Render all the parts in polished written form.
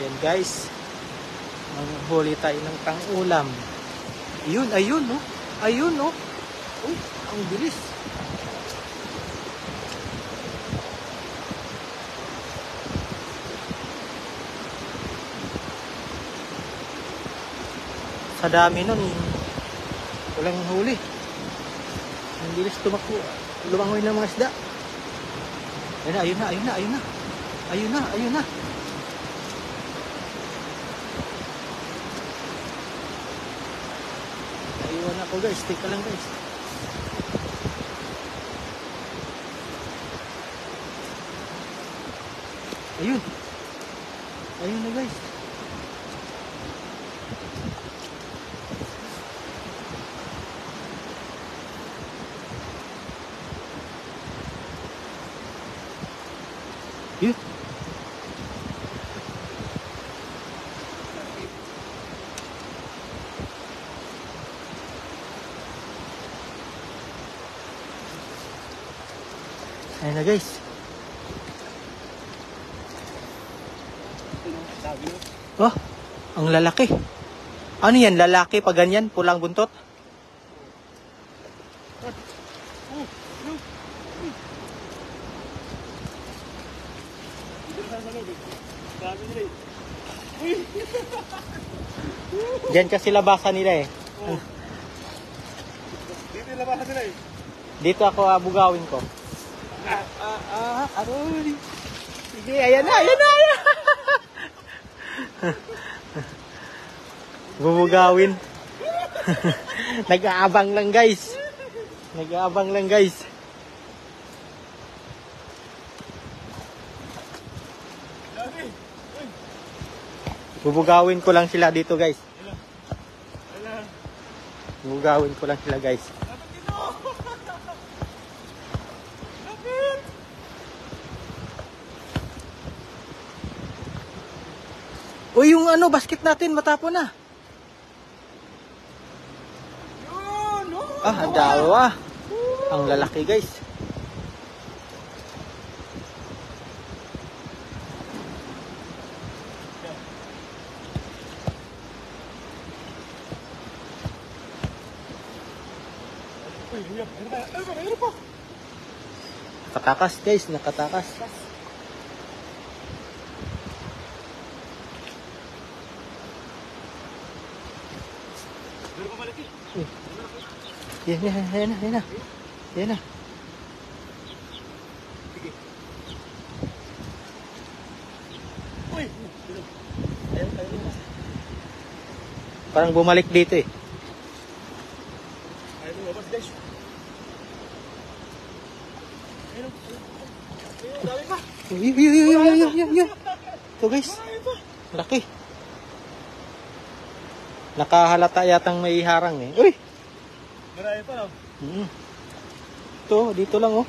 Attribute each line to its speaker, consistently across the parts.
Speaker 1: Ayan guys. Manghuli tayo ng pang-ulam. Ayun no. Ayun no. Uy, ang bilis. Sa dami nun, walang huli. Ang bilis tumakbo. Lumangoy ng mga isda. Ayun na. Ayun ako guys, take ka lang guys. Ayun na guys. Yun. Ayun na guys. Oh, ang lalaki. Ano yan? Lalaki pa ganyan? Pulang buntot? Diyan kasi labasan nila eh.
Speaker 2: Dito yung labasan nila eh.
Speaker 1: Dito ako abugawin ko. Aroy. Sige, ayan na. Bubugawin. Nag-aabang lang guys. Bubugawin ko lang sila dito guys. Bubugawin ko lang sila guys. O yung ano, basket natin matapon na. Ang dalawa. Ang lalaki guys. Nakatakas guys, nakatakas. Yan na. Parang bumalik dito eh. Yun. Ito guys. Laki. Nakahalata yatang may harang eh. Uy!
Speaker 2: Marami pa lang.
Speaker 1: Ito, dito lang oh.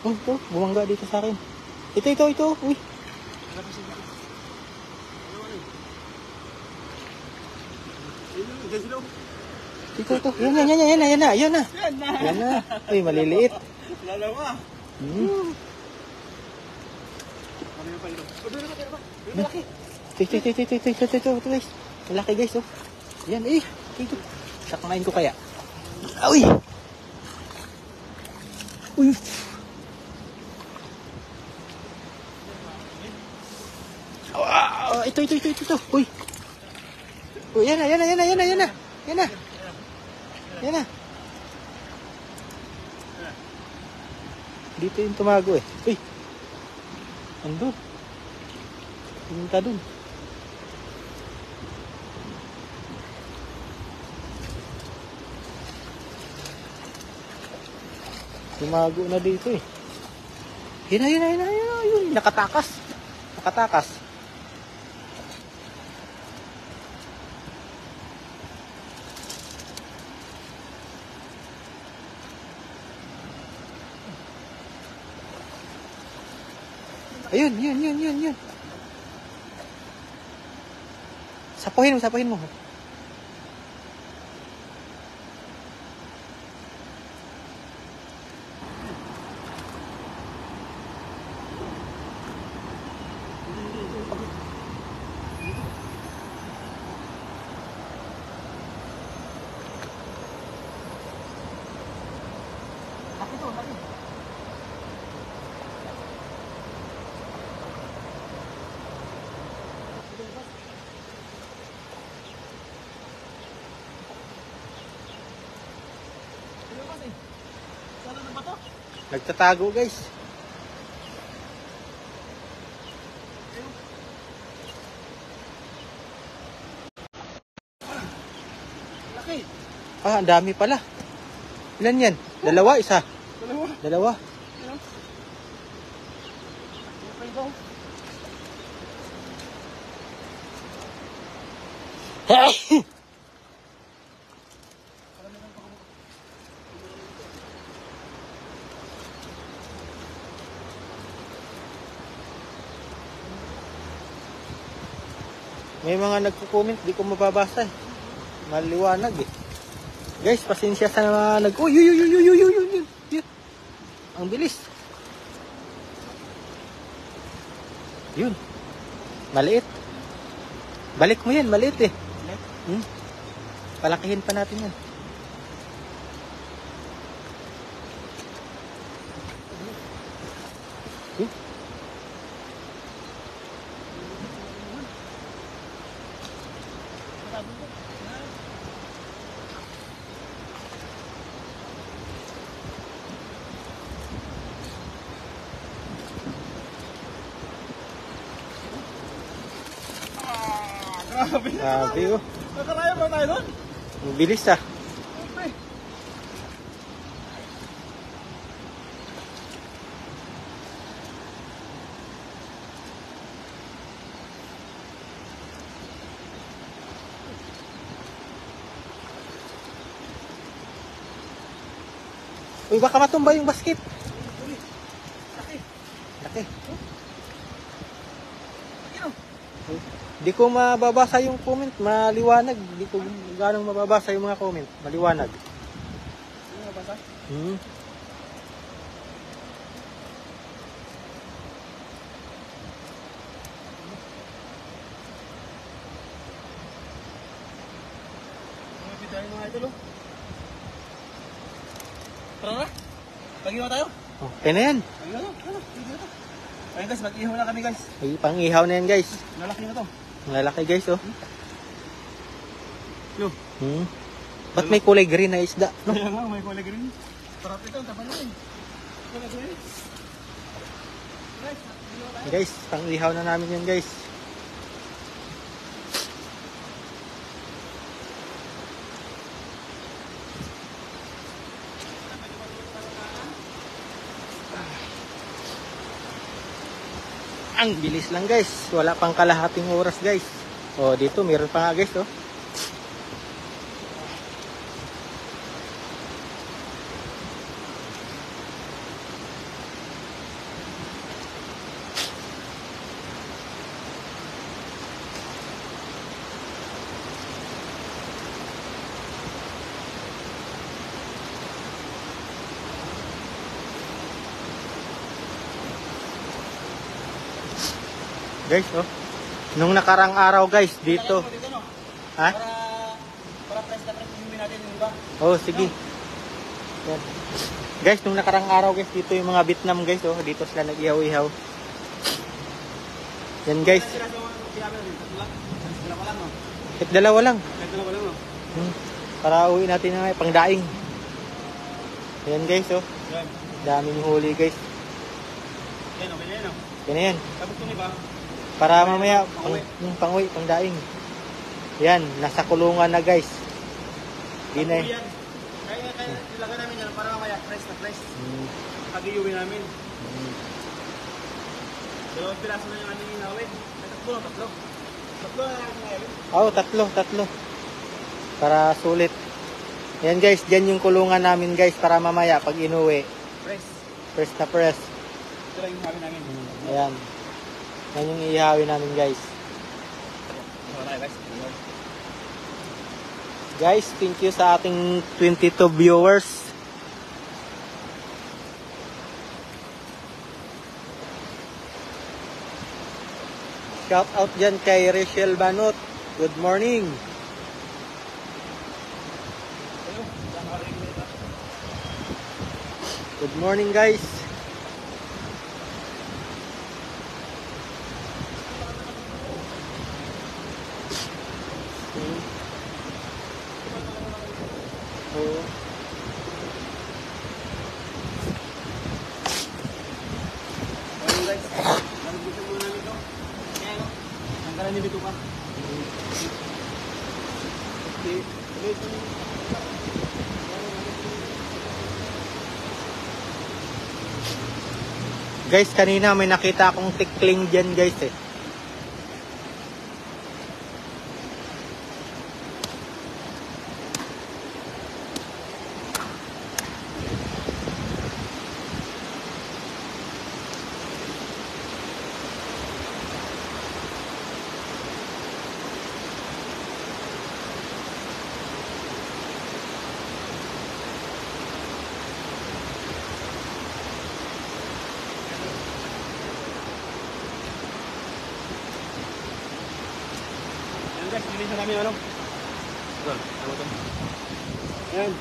Speaker 1: Oh, ito. Bumangga dito sa akin. Ito. Uy. Ito. Yan na. Uy, maliliit.
Speaker 2: Lalawa.
Speaker 1: Malaki. Ito guys. Malaki guys oh. Yan eh. Ito. Sakmain ko kaya. Uy. Ito. Uy. Oh, yan na. Dito yung tumago eh. Uy. Andun. Pumunta dun. Tumago na dito eh. Yun. Nakatakas. Ayun. Sapuhin mo.
Speaker 2: ito, laki. Sana na ba to?
Speaker 1: Nagtatago guys.
Speaker 2: Laki.
Speaker 1: Ah, ang dami pala. Ilan yan? Dalawa, isa.
Speaker 2: Dalawa.
Speaker 1: Dalawa.
Speaker 2: Ano? Okay daw.
Speaker 1: May mga nagko-comment, di ko mababasa eh. Maliwanag eh. Guys, pasensya sa mga nag... Uy, yun. Ang bilis. Yun. Maliit. Balik mo yan, maliit eh. Palakihin pa natin yan.
Speaker 2: Grabe.
Speaker 1: Grabe oh.
Speaker 2: Nakaraya ba tayo doon?
Speaker 1: Ang bilis ah.
Speaker 2: Okay.
Speaker 1: Uy, baka matumba yung basket.
Speaker 2: Laki.
Speaker 1: Laki.
Speaker 2: Ano?
Speaker 1: Di ko mababasa yung comment, maliwanag. Di ko ganong mababasa yung mga comment, maliwanag.
Speaker 2: Ano nabasa? Mga tayo mga idol oh. Tara na. Pag-iwa tayo.
Speaker 1: Oh, kaya na yan.
Speaker 2: Pag-iwa na. Pag-iwa na. Ayun guys, mag-ihaw na kami guys.
Speaker 1: Ay, pang-ihaw na yan guys.
Speaker 2: Lalaki na to.
Speaker 1: Ang lalaki guys oh.
Speaker 2: Yo.
Speaker 1: Ba't may kulay green na isda? No?
Speaker 2: Kaya nga, may kulay green. Sarap ito, tapos yun. Kulay green. Guys, pag-iwa tayo.
Speaker 1: Guys, pang-ihaw na namin yan guys. Ang bilis lang guys. Wala pang kalahating oras guys. Oh, dito meron pa nga guys oh. Guys, oh. Nung nakarang araw guys, dito. Ha?
Speaker 2: Para press na press yung natin yung iba.
Speaker 1: Oh, sige. Yan. Guys, nung nakarang araw guys, dito yung mga Vietnam guys, oh. Dito sila nag-ihaw-ihaw. Yan guys. Kahit dalawa lang. Para uwi natin na pangdaing. Yan guys, oh. Daming huli guys.
Speaker 2: Yan, okay na yan.
Speaker 1: Yan na yan.
Speaker 2: Tapos itong iba.
Speaker 1: Para mamaya, pang-uwi, pangdaing. Yan, nasa kulungan na guys. Di na eh.
Speaker 2: Kaya ilagay namin yan para mamaya press na press. Pag-iuwi namin. Dalawang piraso na yung aming inawin. Tatlo. Tatlo na namin ngayon.
Speaker 1: Oo, tatlo. Para sulit. Yan guys, dyan yung kulungan namin guys para mamaya pag inuwi.
Speaker 2: Press.
Speaker 1: Press na press.
Speaker 2: Ito lang yung sabi namin.
Speaker 1: Ayan. Yan yung ihawin namin guys.
Speaker 2: Wala guys.
Speaker 1: Guys, thank you sa ating 22 viewers. Shout out dyan kay Rachel Banot. Good morning. Good morning guys. Oh.
Speaker 2: Ayun guys, nalagbutin muna namin ito. Ayan o, tanggalan niyo dito pa. Okay.
Speaker 1: Guys, kanina may nakita akong tikling dyan guys eh.
Speaker 2: Guys, nilisan namin ano? Ito, ano ito? Ayan.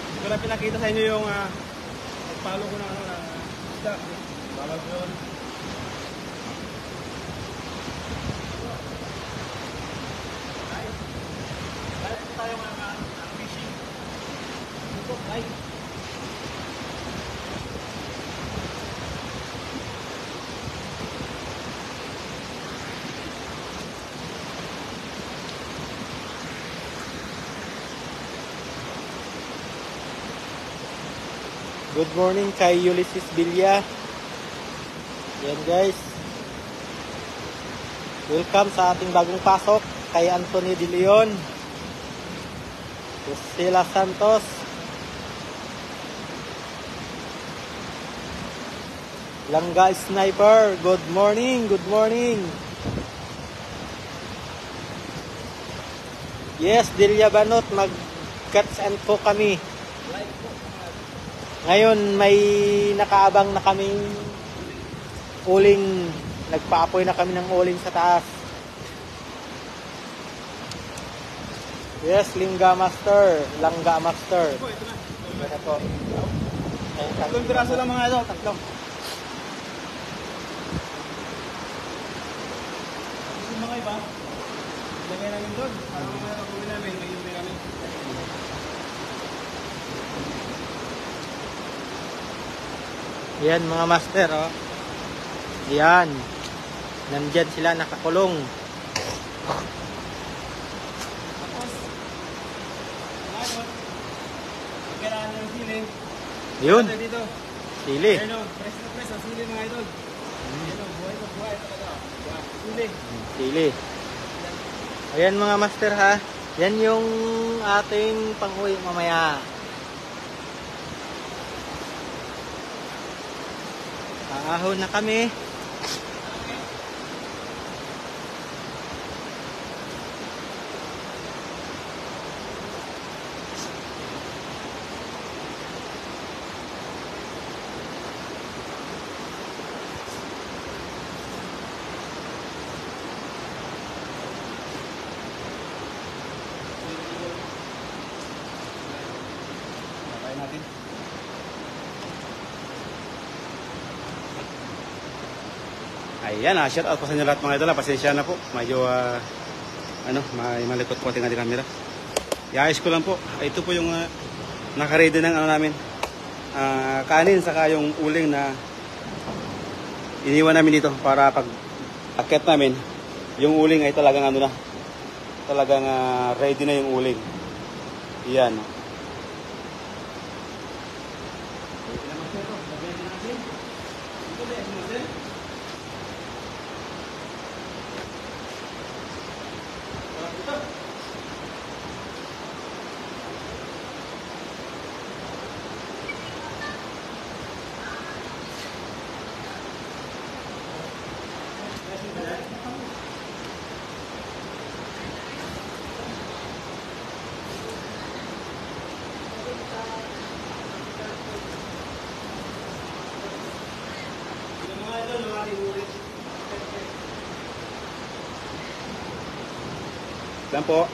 Speaker 2: Ito na pinakita sa inyo yung pagpalo ko ng ano na isda. Balag ko yun. Kahit po tayo mga fishing. Ito, guys.
Speaker 1: Good morning kay Ulysses Villa. Yan guys. Welcome sa ating bagong pasok kay Anthony De Leon. Priscilla Santos. Langga Sniper. Good morning. Good morning. Yes, Delia Banot. Mag-catch and cook kami. Ngayon may nakaabang na kaming uling, nagpaapoy na kami ng uling sa taas. Yes, Langga Master.
Speaker 2: Ito na.
Speaker 1: Ito po.
Speaker 2: Tatlong piraso lang mga ito, tatlong. Yung mga iba, ilagay namin doon. Para mga pag-uwi namin, may iuwi namin.
Speaker 1: Yan mga master, oh. Yan. Nandyan sila nakakulong.
Speaker 2: Tapos, mga ito, kailangan nyo ng sili.
Speaker 1: Yun.
Speaker 2: Ito dito.
Speaker 1: Sili.
Speaker 2: Ayan o, press na press ang sili mga idol. Ayan o, buhay na buhay talaga. Yan, sili.
Speaker 1: Sili. Ayan mga master ha. Yan yung ating pang-uwi mamaya. Aahon na kami.
Speaker 2: Patayin natin. Ayan, shout out po sa inyo lahat mga idol. Pasensya na po. Medyo, may malikot po ating ating camera. I-ayos ko lang po. Ito po yung naka-ready ng ano namin. Kanin, saka yung uling na iniwan namin dito para pag akit namin, yung uling ay talagang ano na. Talagang ready na yung uling. Yan. Yan po.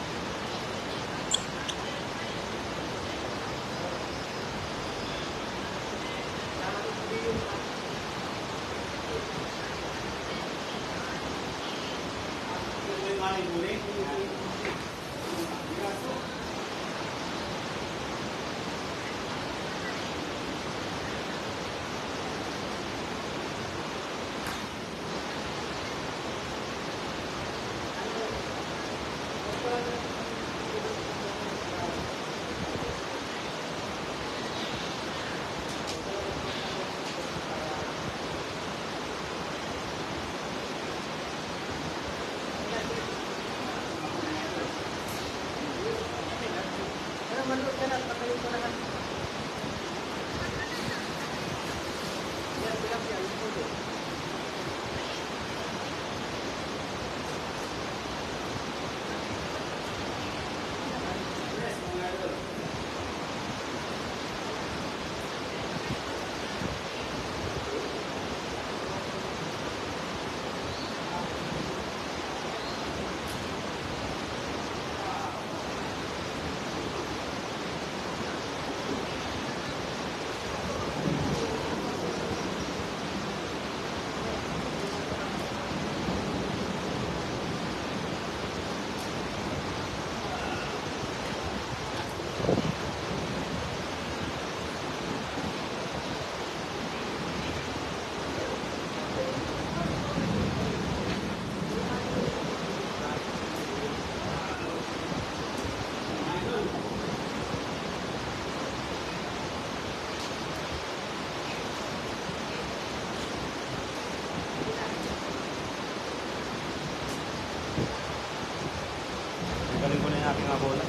Speaker 1: yung aking abola.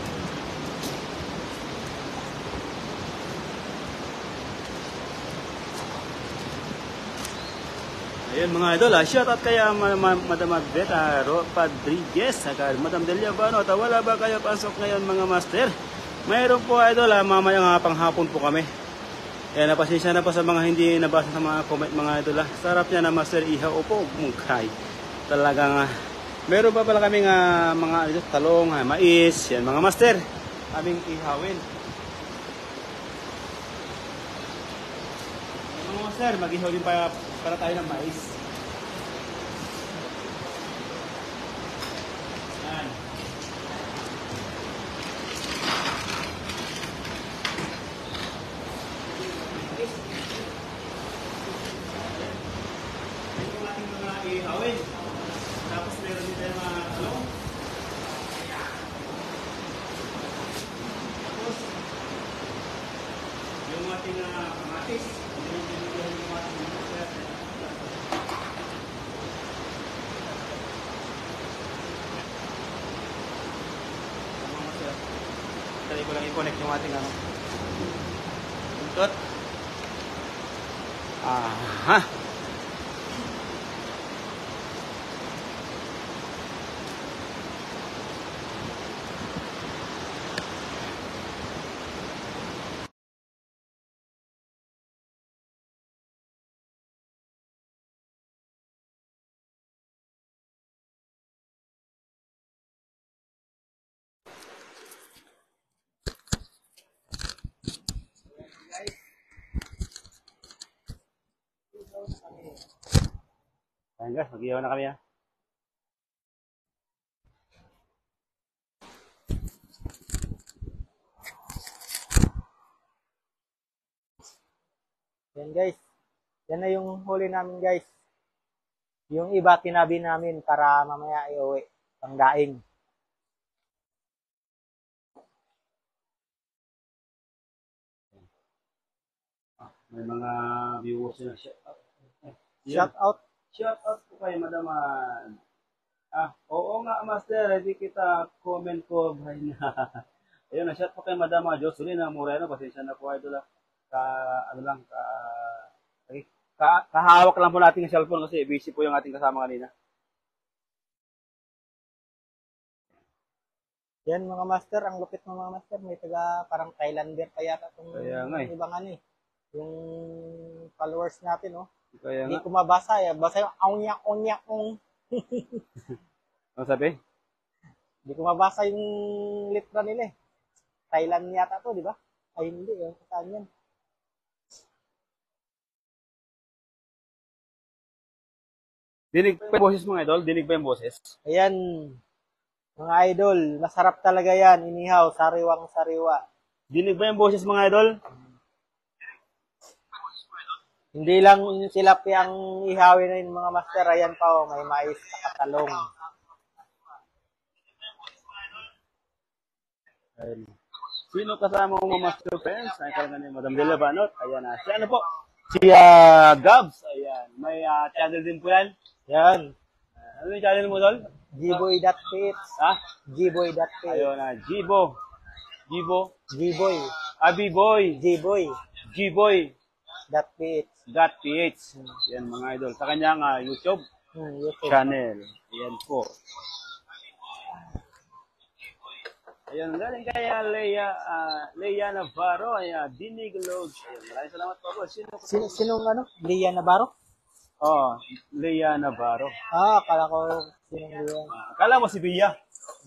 Speaker 2: Ayun mga idol, shoutout kaya Madam Magdet, Rodriguez, saka Madam Delia Bano, wala ba kayo pasok ngayon mga master? Mayroon po idol, mamaya nga panghapon po kami. Kaya napasensya na po sa mga hindi nabasa sa mga comment mga idol. Sarap niya na master ihaw po, mungkay. Talagang meron pa pala kaming mga talong, mais, yan mga master. Aming ihawin. Mga master, mag-ihaw din para tayo ng mais. Yan. Ito ang ating mga ihawin. Tapos meron din tayo mga talong. Tapos, yung ating kamatis. Tali ko lang i-connect yung ating buntot. Aha. Ayan guys, mag-ihaw na kami
Speaker 1: Yan guys. Yan na yung huli namin guys. Yung iba tinabi namin para mamaya iuwi. Pangdaing.
Speaker 2: May mga viewers na
Speaker 1: Shout out.
Speaker 2: Shout out po kay Madam. Oo nga master, hindi kita comment ko. Ayun na, shout po kay Madam Jocelyn Moreno. Pasensya na po idol. Kahawak lang po natin yung cellphone kasi busy po yung ating kasama kanina.
Speaker 1: Yan mga master, ang lupit ng mga master. May taga parang Thailander pa yata itong ibang yung followers natin, oh. Hindi ko mabasa, basa yung aunyak-aunyak-ong.
Speaker 2: Ano sabi?
Speaker 1: Hindi ko mabasa yung litra nila eh. Thailand yata to, di ba? Ay hindi, saan yan?
Speaker 2: Dinig pa yung boses mga idol? Dinig pa yung boses?
Speaker 1: Ayan, mga idol, masarap talaga yan, inihaw, sariwang-sariwa.
Speaker 2: Dinig ba yung boses mga idol?
Speaker 1: Hindi lang tilapiyang ihawin na yung mga master, ayan pa, oh, may mais na katalong.
Speaker 2: Ayun. Sino kasama mo mga master friends? Ay talaga ni Madam Delia Banot. Ayan na. Si ano po? Si Gabs. Ayan. May channel din po yan.
Speaker 1: Yan.
Speaker 2: Ano yung channel mo, Dol?
Speaker 1: Gboy.pits.
Speaker 2: Ha?
Speaker 1: Gboy.pits.
Speaker 2: Ayun na. Gboy.
Speaker 1: Gboy.
Speaker 2: B-boy.
Speaker 1: Gboy.
Speaker 2: .pits. Yan mga idol. Sa kanyang YouTube channel. Ayan po. Ayan, galing kaya Leia Navarro, ayan, Dinig Logs. Ayan, maraming salamat po po.
Speaker 1: Sinong ano? Leia Navarro?
Speaker 2: Oh, Leia Navarro.
Speaker 1: Akala ko sinong Leia.
Speaker 2: Akala mo si Bia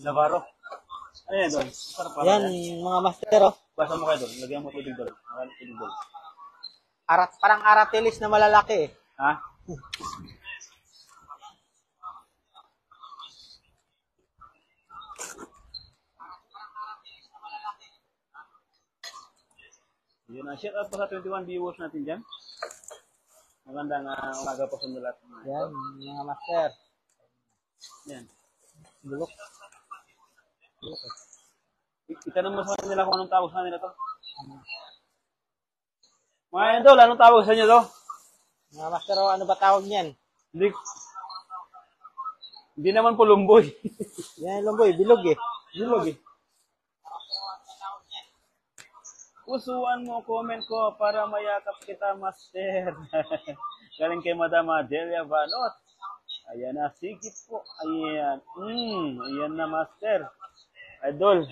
Speaker 2: Navarro. Ayan, doon.
Speaker 1: Yan, mga master, oh.
Speaker 2: Basa mo kayo doon. Lagyan mo tubig doon. Tubig doon.
Speaker 1: Parang aratilis na malalaki eh.
Speaker 2: Ha? Yun na, shout out po sa 21 viewers natin dyan. Magandang umaga po sa lahat.
Speaker 1: Yan, mga master.
Speaker 2: Yan.
Speaker 1: Bulok.
Speaker 2: Itanong mo sa kanila kung anong tawag sa kanila to. Mga idol, anong tawag sa inyo to?
Speaker 1: Mga master, ano ba tawag niyan?
Speaker 2: Hindi naman po lumboy.
Speaker 1: Yan, lumboy, bilog eh.
Speaker 2: Bilog eh. Pusuan mo, comment ko para mayakap kita, Master. Galing kay Madam Adelia Banot. Ayan na, sige po. Ayan. Ayan na, Master. Idol.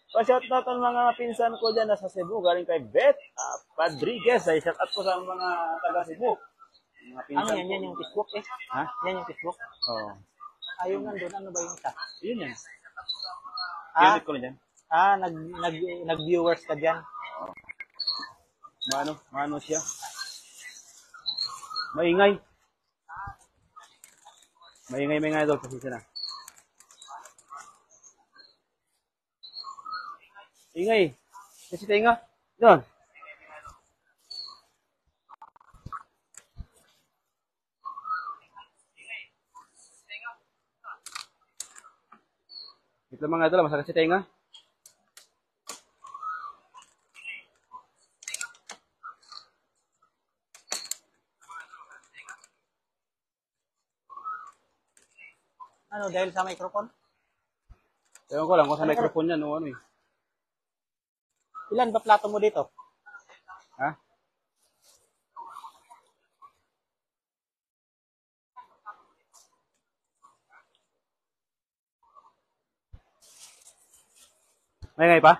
Speaker 2: Pa-shout out ang mga pinsan ko dyan nasa Cebu. Galing kay Beth Padriguez. Ay, shout out po sa mga taga Cebu. Mga pinsan
Speaker 1: ano yan yung Facebook eh?
Speaker 2: Ha?
Speaker 1: Yan yung Facebook?
Speaker 2: Oo.
Speaker 1: Ayun nandun, ano ba yung isa?
Speaker 2: Yun yan.
Speaker 1: Ah,
Speaker 2: Unit ko lang dyan.
Speaker 1: Nag-viewers ka dyan.
Speaker 2: Mano siya. Maingay. Maingay idol kasi siya na. Ingay. Kasi tayo nga. Doon. Ito mga idol, masakit si tenga.
Speaker 1: Ano, dahil sa microphone?
Speaker 2: Ewan ko lang kung sa microphone yan o ano eh.
Speaker 1: Ilan ba plato mo dito?
Speaker 2: Ha? Maingay pa?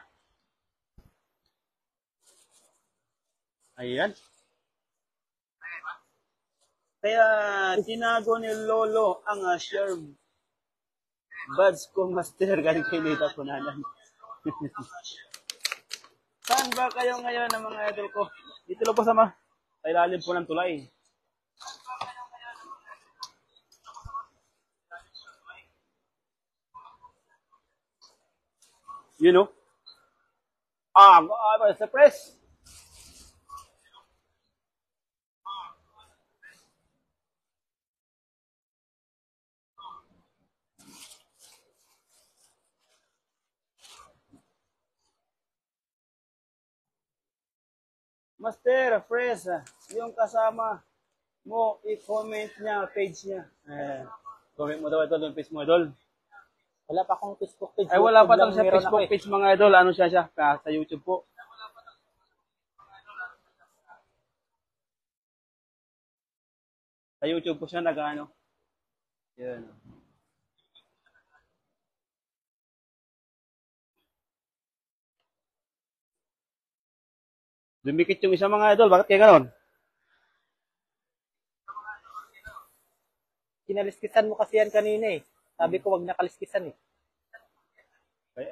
Speaker 2: Ayan. Kaya tinago ni Lolo ang share buds ko, Master, galing kay Lita Punanan. Saan ba kayo ngayon ng mga idol ko? Dito lang po sa ilalim po ng tulay. You know? Sa press. Master, press, yung kasama mo, i-comment niya, page niya. Comment mo daw ito yung page mo, idol.
Speaker 1: Wala pa akong Facebook page.
Speaker 2: Ay, wala pa
Speaker 1: lang
Speaker 2: sa
Speaker 1: meron
Speaker 2: Facebook
Speaker 1: ako,
Speaker 2: page mga idol. Ano siya? Sa YouTube po. Sa YouTube po siya nag-ano. Yan. Dumikit yung isang mga idol. Bakit kaya gano'n?
Speaker 1: Kinaliskisan mo kasi yan kanina eh. Sabi ko wag nakaliskisan eh.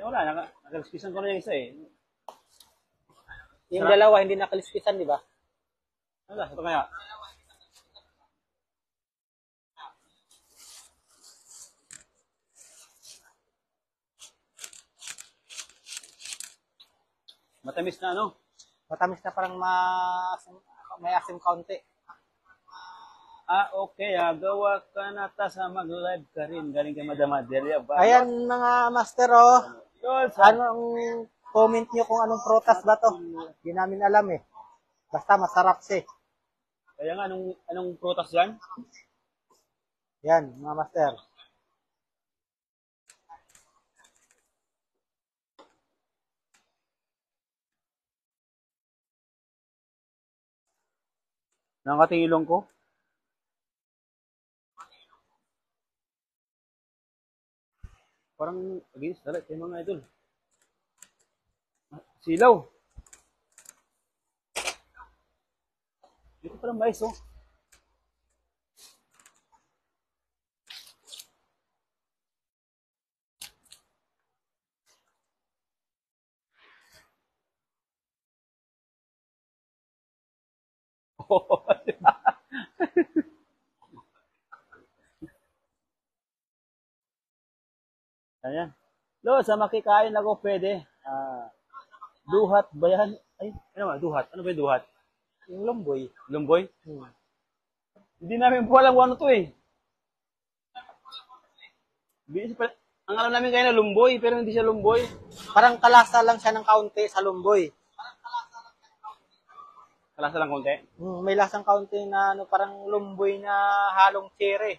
Speaker 2: Wala, nakaliskisan ko na yung isa eh.
Speaker 1: Yung dalawa hindi nakaliskisan, di ba?
Speaker 2: Wala, ito kaya. Matamis na ano?
Speaker 1: Matamis na parang may asim kaunti.
Speaker 2: Okay. Gawa ka na sa mag-live ka rin. Galing kay Madam Adelia.
Speaker 1: Ayan mga master oh. Anong comment nyo kung anong prutas ba to? Hindi namin alam eh. Basta masarap siya.
Speaker 2: Kaya nga, anong prutas yan?
Speaker 1: Yan, mga master.
Speaker 2: Nakatingilong ko. Parang, against dalat yung mga idol. Silaw. Dito palang mais, oh. Ayan. Lo, sa makikain ako pwede. Duhat ba yan? Ay, ano ba? Duhat? Ano ba yung duhat?
Speaker 1: Yung lumboy.
Speaker 2: Lumboy? Hindi namin po alam kung ano to eh. Ang alam namin kayo na lumboy, pero hindi siya lumboy.
Speaker 1: Parang kalasa lang siya ng kaunti sa lumboy.
Speaker 2: Kalasa lang konti?
Speaker 1: May lasang kaunti na ano, parang lumboy na halong cherry.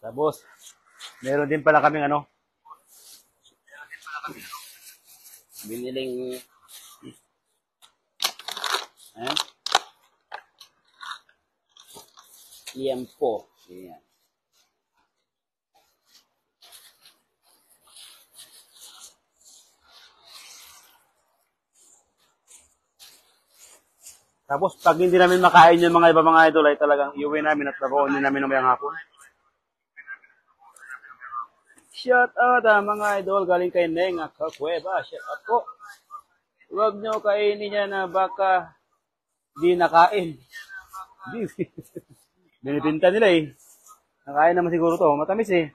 Speaker 2: Tapos, meron din pala kaming ano, biniling, liempo. Yan. Tapos, pag hindi namin makain yung mga iba mga idol, ay talagang iuwi namin at labaon din namin ng hapon. Shout out mga idol, galing kay Neng Kakueba. Shout out po. Huwag nyo kainin yan na baka di nakain. Binibinta nila eh. Nakain naman siguro to. Matamis eh.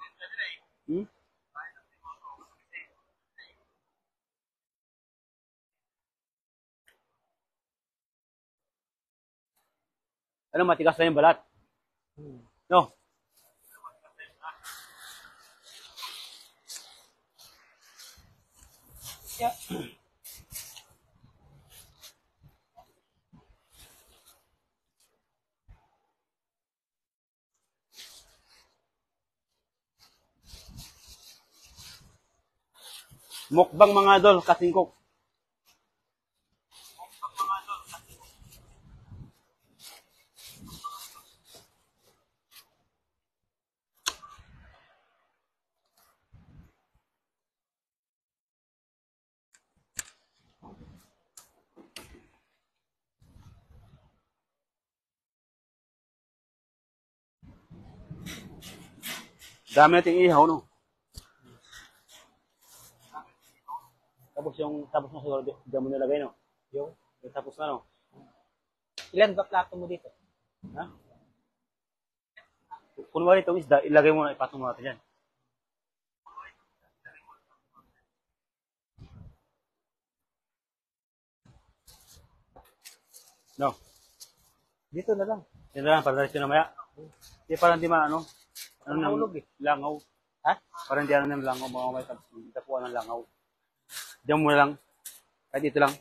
Speaker 2: Ano, matigas na yung balat. No? Yeah. Mukbang mga idol, kasingkok. Dami nating ihaw, no? Tapos na siguro, diyan mo nilagay, no? Yung tapos na, no?
Speaker 1: Ilan ba plato mo dito?
Speaker 2: Ha? Kunwari itong isda, ilagay mo na, ipatong mo natin yan. No?
Speaker 1: Dito na lang.
Speaker 2: Dito na lang, para dito na maya. Hindi parang di maano. Ano nang langaw.
Speaker 1: Ha?
Speaker 2: Parang di ano ng langaw, mga may tapuan ng langaw. Diyan mo na lang. Kahit dito lang.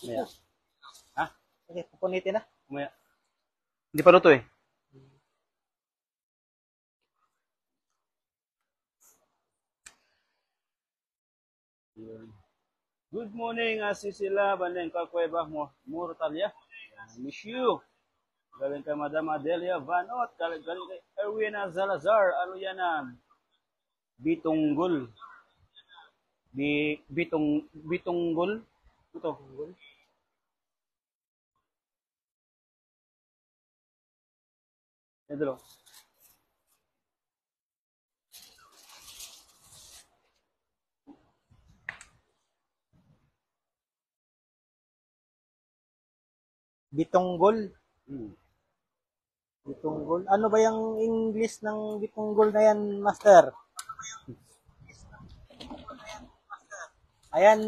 Speaker 2: Maya. Ha?
Speaker 1: Okay, pupunitin na.
Speaker 2: Maya. Hindi pa luto eh. Good morning, Asisila, Bandeng Kakueba, Murtalia. Miss you. Galing kay Madam Adelia Vanot, galing kay Erwina Salazar, ano yan na? Bitunggol. Bitunggol? Ito. Yan dalo.
Speaker 1: Bitunggol. Bitunggol. Ano ba yung English ng bitunggol na yan, Master? Ayan,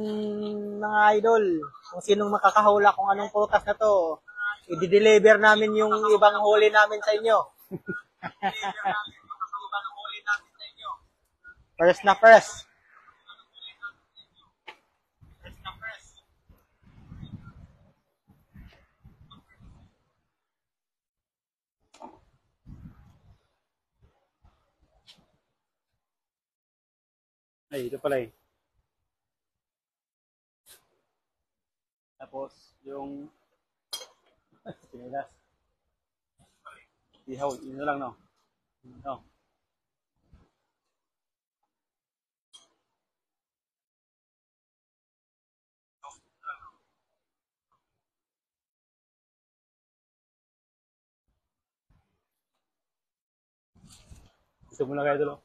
Speaker 1: mga idol. Kung sinong makakahula kung anong prutas na to, i-deliver namin yung ibang huli namin sa inyo. First na first.
Speaker 2: Ay, ito pala eh. Tapos, yung pinilas. Ihaw, yun na lang, no? No. Ito muna kayo, Idol.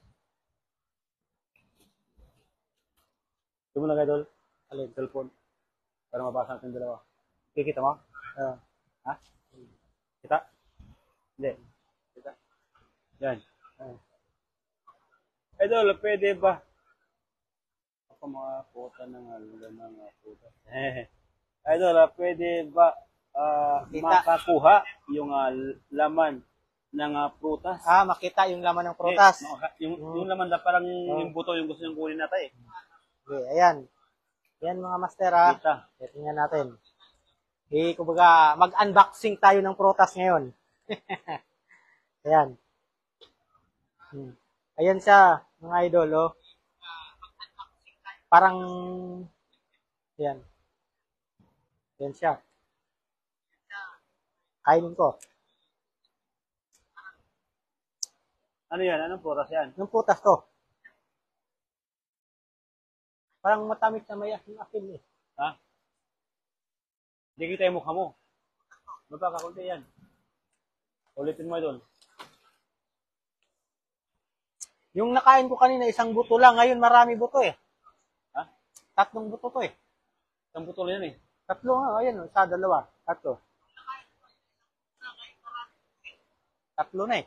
Speaker 2: Ito muna kayo, Idol. Alin, cellphone. Para mabasa natin dalawa. Kikita mo? Ha? Kita? Hindi. Kita? Yan. Idol, pwede ba? Ako mga puta ng mga puta. Idol, pwede ba makakuha yung laman ng prutas?
Speaker 1: Makita yung laman ng prutas.
Speaker 2: Yung laman na parang yung buto yung gusto niyong kunin natin eh.
Speaker 1: Okay, ayan. Yan mga master ha. Tingnan natin. Kumbaga, mag-unboxing tayo ng prutas ngayon. Ayan. Ayan siya, mga idol, oh. Parang, yan. Yan siya. Kainin ko.
Speaker 2: Ano yan? Anong putas yan?
Speaker 1: Yung putas to. Parang matamis na may asin eh.
Speaker 2: Ha? Hindi kita yung mukha mo. Magkakakunti yan. Ulitin mo doon.
Speaker 1: Yung nakain ko kanina, isang buto lang. Ngayon marami buto eh.
Speaker 2: Ha?
Speaker 1: 3 buto to eh.
Speaker 2: Isang buto lang yan eh.
Speaker 1: 3 nga. Ayan, 1, 2, 3. 3 na eh.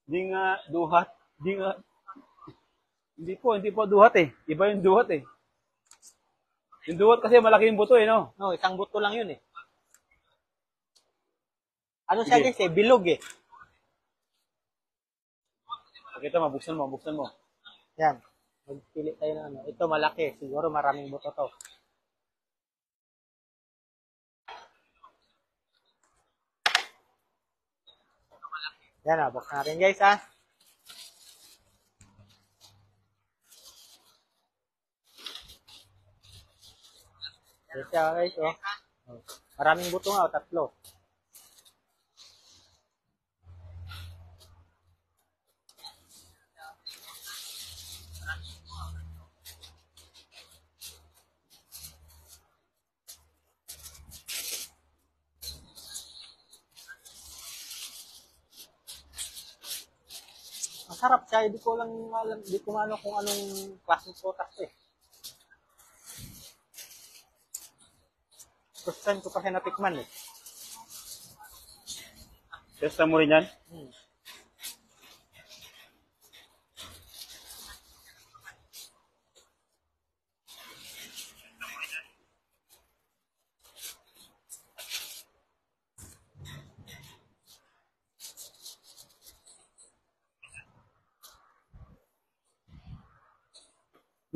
Speaker 2: Hindi nga duhat. Hindi po duhat eh. Iba yung duhat eh. Yung duhat kasi malaki yung buto eh, no?
Speaker 1: No, isang buto lang yun eh. Ano siya guys eh? Bilog eh.
Speaker 2: Pakita mo, buksan mo.
Speaker 1: Yan. Magpili tayo ng ano. Ito malaki. Siguro maraming buto to. Yan ah. Buksan natin guys ah. Ito siya guys oh. Maraming buto nga oh. 3. Masarap siya, hindi ko lang alam, hindi ko ano kung anong klaseng potas eh. First time ko pa siya natikman eh.
Speaker 2: Testa mo rin yan?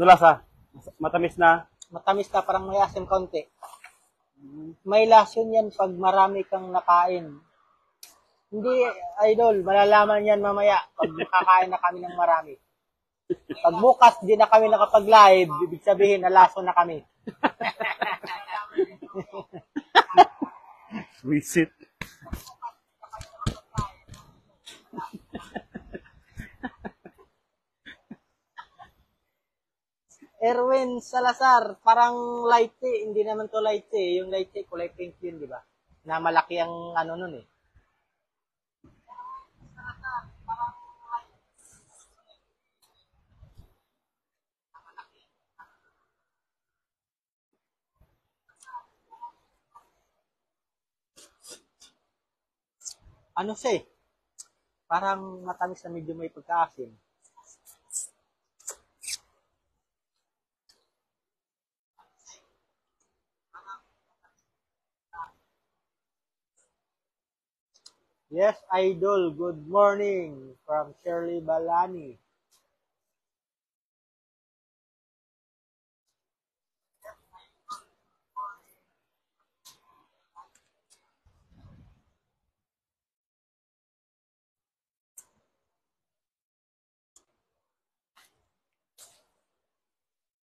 Speaker 2: Lasa? Matamis na?
Speaker 1: Matamis na, parang may asim kaunti. May lason yan pag marami kang nakain. Hindi, idol, malalaman yan mamaya pag nakakain na kami ng marami. Pag bukas, di na kami nakapag-live, ibig sabihin, nalason na kami.
Speaker 2: Visit.
Speaker 1: Erwin Salazar, parang light tea. Hindi naman to light tea. Yung light tea, kulay pink yun, di ba? Na malaki ang ano nun eh. Ano siya eh? Parang matamis na medyo may pagkaasim. Yes, idol. Good morning from Shirley Balani.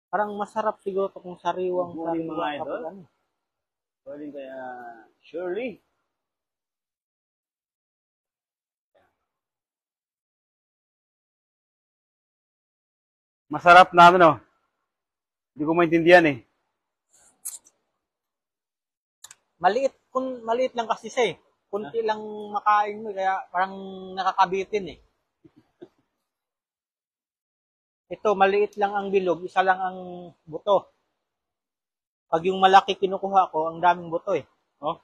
Speaker 1: Parang masarap siguro ito kung sariwang
Speaker 2: mga idol. Pwede kaya Shirley. Masarap na ano. Hindi ko maintindihan eh.
Speaker 1: Maliit lang kasi siya eh. Kunti lang makain mo kaya parang nakakabitin eh. Ito, maliit lang ang bilog, isa lang ang buto. Pag yung malaki kinukuha ko, ang daming buto eh.
Speaker 2: Oh?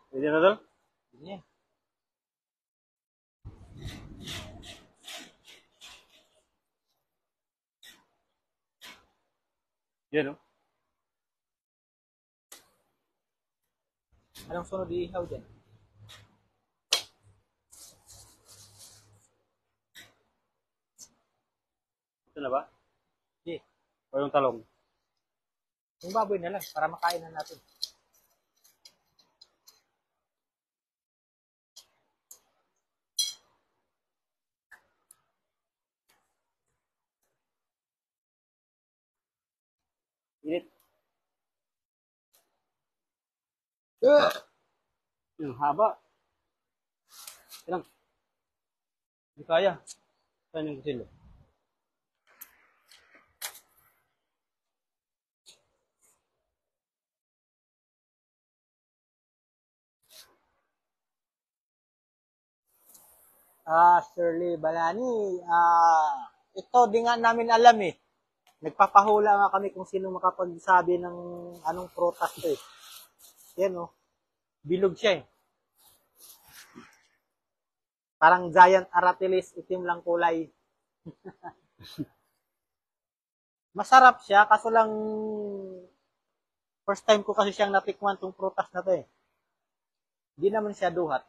Speaker 2: Pwede na daw?
Speaker 1: Yeah.
Speaker 2: Yan oh.
Speaker 1: Anong sunod iihaw dyan?
Speaker 2: Ito na ba?
Speaker 1: Hindi.
Speaker 2: O yung talong?
Speaker 1: Yung baboy na lang, para makain na natin.
Speaker 2: Init. Yung haba. Ilang. Hindi kaya. Saan yung kusilyo?
Speaker 1: Shirley Balani, ito di nga namin alam eh. Nagpapahula nga kami kung sino makapagsabi ng anong prutas to eh. Yan oh. Bilog siya eh. Parang giant aratilis, itim lang kulay. Masarap siya, kaso lang first time ko kasi siyang natikman tong prutas na to eh. Hindi naman siya duhat.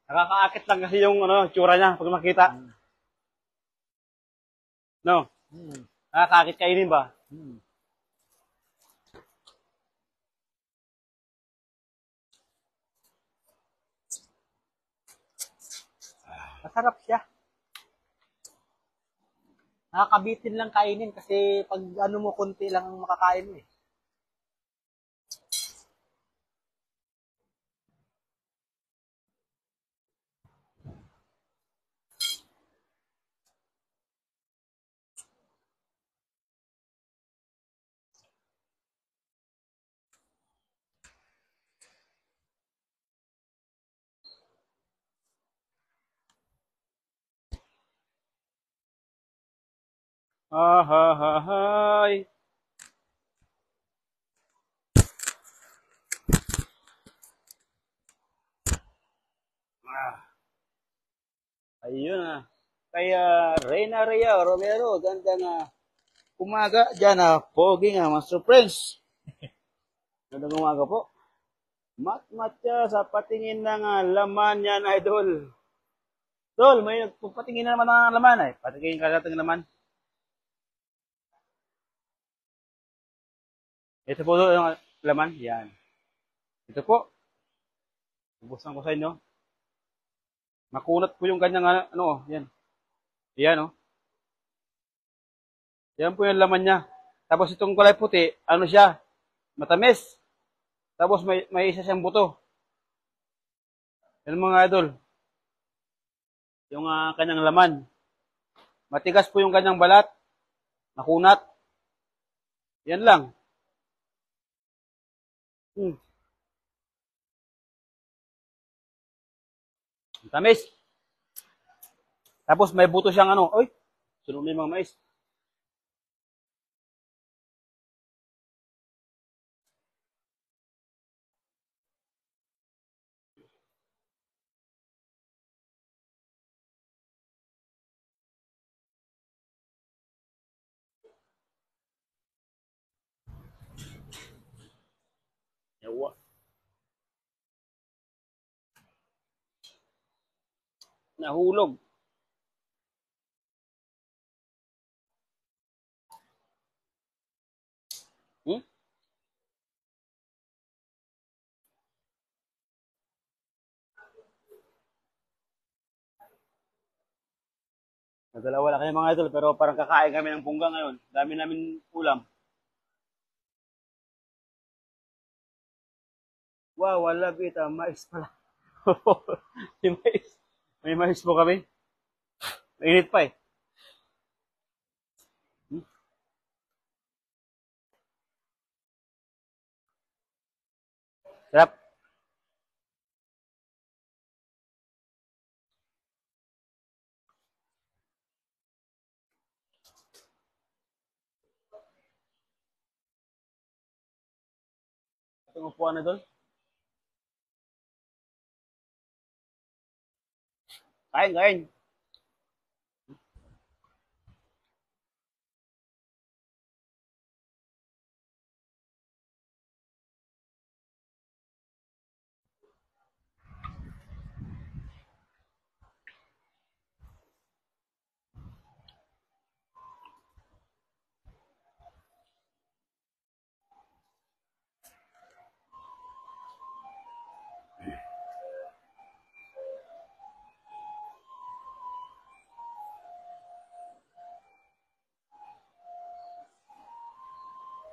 Speaker 2: Nakakaakit lang kasi yung tsura niya pag makita. No? Nakakaakit kainin ba?
Speaker 1: Masarap siya. Nakakabitin lang kainin kasi pag ano mo, konti lang ang makakain mo eh.
Speaker 2: Hay. Ayun na. Kaya Reyna Rhea Romero, ganda na umaga dyan pogi nga, Master Prince. Gandang umaga po. Mat-mat siya sa patingin ng laman yan, idol. Idol, may patingin na naman ng laman eh. Patingin ka natin ng laman. Ito po yung laman. Yan. Ito po. Bubusan ko sa inyo. Makunat po yung kanyang yan. Yan Yan po yung laman niya. Tapos itong kulay puti, siya? Matamis. Tapos may isa siyang buto. Yan mga idol. Yung kanyang laman. Matigas po yung kanyang balat. Makunat. Yan lang. Tamis. Tapos may buto siyang oy, sunod na yung mga mais. Yawa. Nahulog. Nadalawa lang kayo mga idol, pero parang kakain kami ng pungga ngayon. Dami namin ulam. Wow, wala kita. Mais pala. May mais. May mais po kami. Mainit pa eh. Sarap. Itong upuan na doon. Kain, kain.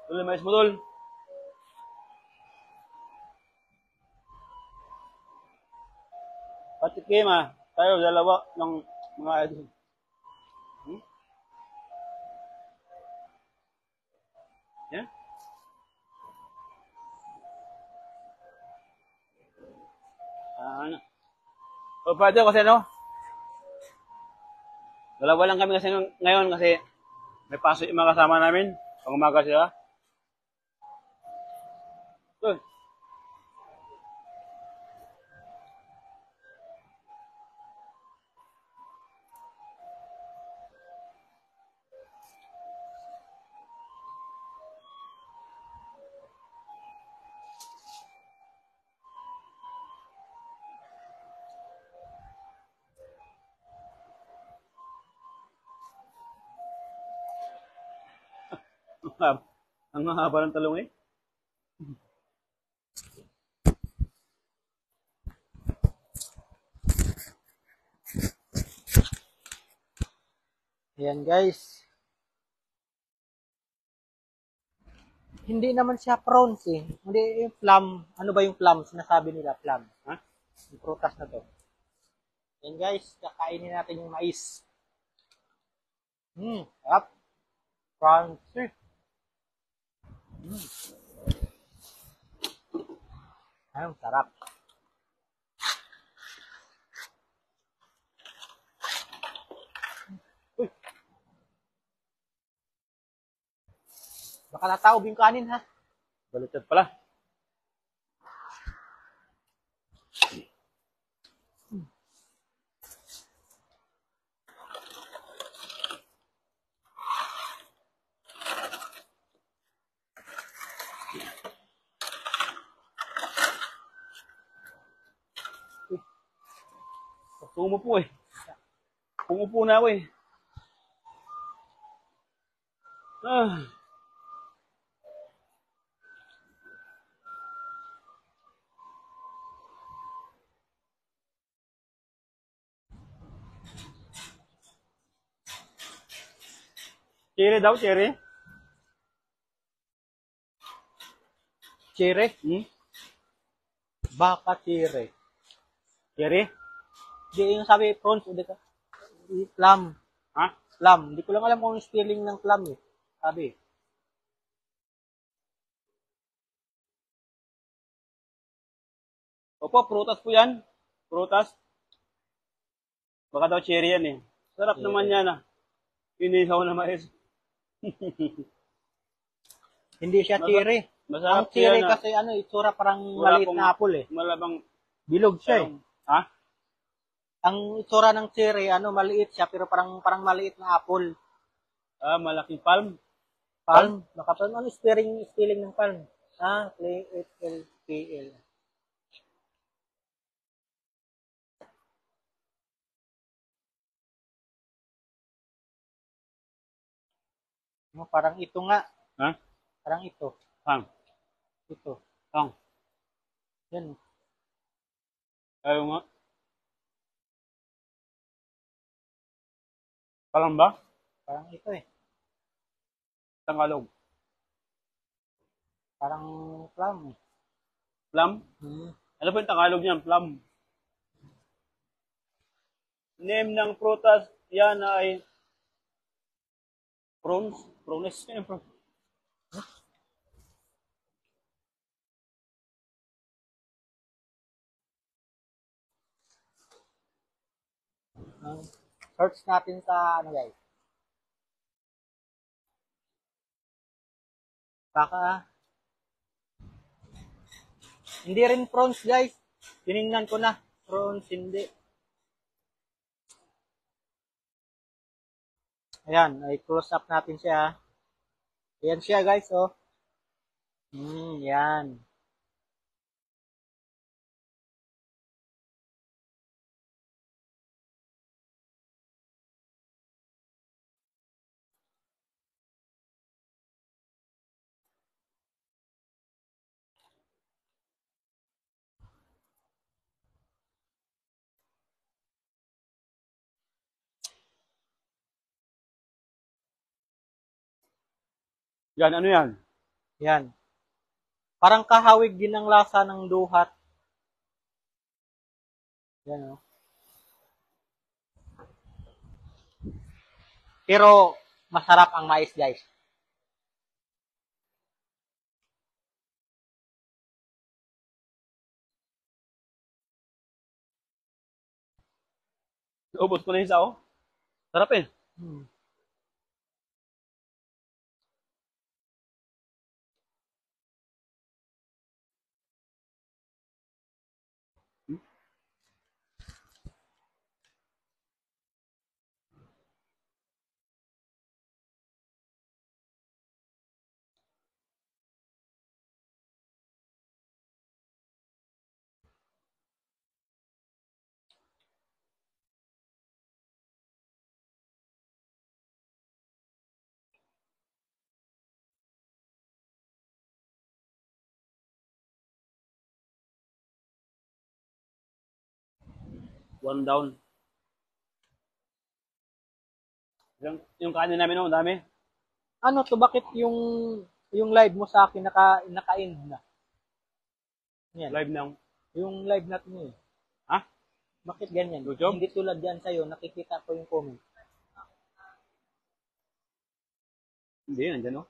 Speaker 2: Tol, mais mo, tol. Patikim, ah. Tayo, dalawa ng mga idol. Hmm? Yan. Ano? O, pwede kasi ano? Dalawa lang kami kasi ngayon kasi may pasok yung mga kasama namin. Pag umaga sila. Tol. Ang haba ng talong eh.
Speaker 1: Ayan guys. Hindi naman siya prawns eh. Hindi yung plum. Ano ba yung plum? Sinasabi nila plum.
Speaker 2: Ha?
Speaker 1: Yung prutas na to. Ayan guys. Kakainin natin yung mais. Sarap. Crunchy. Ayun, sarap. Uy. Baka nataob yung kanin ha.
Speaker 2: Baliktad pala. Umupo eh. Umupo na ako eh. Ah. Cherry daw, cherry.
Speaker 1: Cherry?
Speaker 2: Hmm?
Speaker 1: Baka cherry.
Speaker 2: Cherry?
Speaker 1: Hindi yung sabi prawns. Hindi ka. Plum.
Speaker 2: Ha?
Speaker 1: Plum. Hindi ko lang alam kung yung spelling ng plum eh. Sabi.
Speaker 2: Opo, prutas po yan. Prutas. Baka daw cherry yan eh. Sarap
Speaker 1: Cherry.
Speaker 2: naman yan ah. Inihaw na mais.
Speaker 1: Hindi siya cherry.
Speaker 2: Masarap
Speaker 1: Ang cherry
Speaker 2: yan,
Speaker 1: kasi ano, itsura parang
Speaker 2: wala
Speaker 1: maliit
Speaker 2: pong-
Speaker 1: na apple eh.
Speaker 2: Malabang.
Speaker 1: Bilog siya eh.
Speaker 2: Ha?
Speaker 1: Ang itsura ng cherry, ano, maliit siya, pero parang maliit na apple.
Speaker 2: Ah, malaking palm.
Speaker 1: Palm? Baka ano spelling ng palm? Ah, P-L-P-L. No, parang ito nga.
Speaker 2: Ha?
Speaker 1: Parang ito.
Speaker 2: Palm.
Speaker 1: Ito.
Speaker 2: Tang.
Speaker 1: Yan.
Speaker 2: Ayaw nga. Palm ba?
Speaker 1: Parang ito eh.
Speaker 2: Tagalog.
Speaker 1: Parang plum eh.
Speaker 2: Plum?
Speaker 1: Hmm.
Speaker 2: Ano ba yung Tagalog niyan? Plum. Name ng prutas, yan ay prawns. Prawns.
Speaker 1: Search natin sa ano guys. Baka hindi rin prawns guys. Tiningnan ko na. Prawns hindi. Ayan, ay close up natin siya. Ayan siya guys, oh. Yan.
Speaker 2: Yan, ano yan?
Speaker 1: Yan. Parang kahawig din ang lasa ng duhat. Yan, oh. Pero masarap ang mais, guys.
Speaker 2: Ubos ko na yung isa, oh. Sarap eh. One down. Yung kanin namin, oh, dami.
Speaker 1: Ano to, bakit yung live mo sa akin naka-end na? Yan.
Speaker 2: Live na.
Speaker 1: Yung live natin eh.
Speaker 2: Ha?
Speaker 1: Bakit ganyan?
Speaker 2: YouTube?
Speaker 1: Hindi tulad yan sa'yo, nakikita ko yung comment.
Speaker 2: Hindi, nandyan, oh.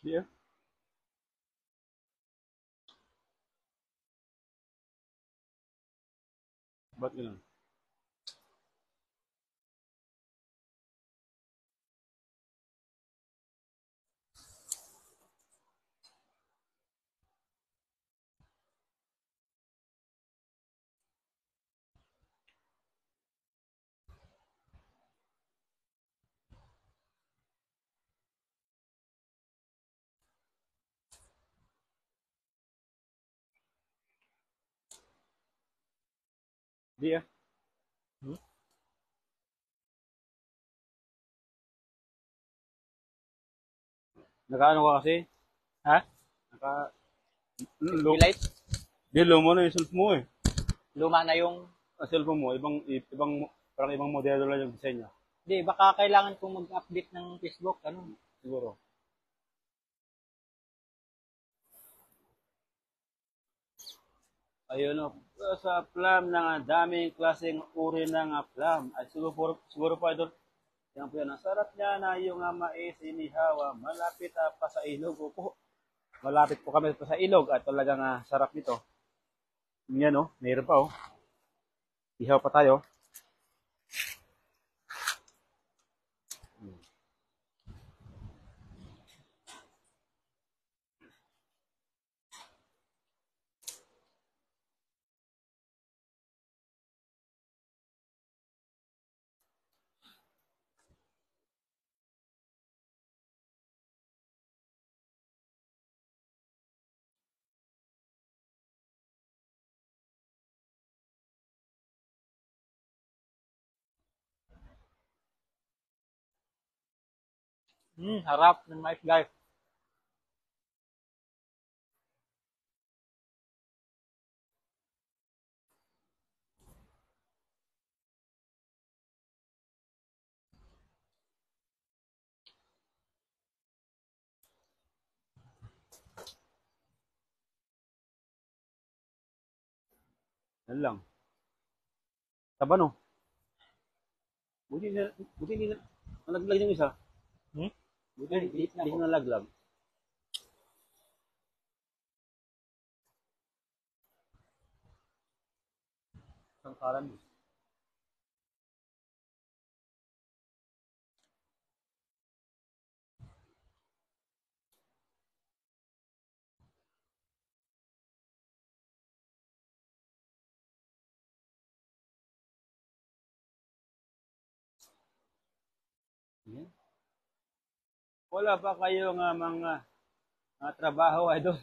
Speaker 2: Yeah. Ba't yun? Di ah. Nakaano ka kasi?
Speaker 1: Ha? Light?
Speaker 2: Di, luma na yung self mo eh.
Speaker 1: Luma na yung...
Speaker 2: Ang cellphone mo, parang ibang modelo lang yung design niya.
Speaker 1: Di, baka kailangan kong mag-update ng Facebook, ano?
Speaker 2: Siguro. Ayun o, sa plum ng daming klaseng uri ng plum. At siguro po ito, yan po yan. Ang sarap niya na yung mais inihawa. Malapit pa sa ilog po. Malapit po kami pa sa ilog at talagang sarap nito. Yan o, mayroon pa o. Ihaw pa tayo.
Speaker 1: Harap ng mais, guys.
Speaker 2: Yan lang. Taba no? Buti hindi na nalaglag yung isa. Buti hindi na nalaglag. Sangkaran mo. Yeah. Wala pa kayo mga trabaho ay doon.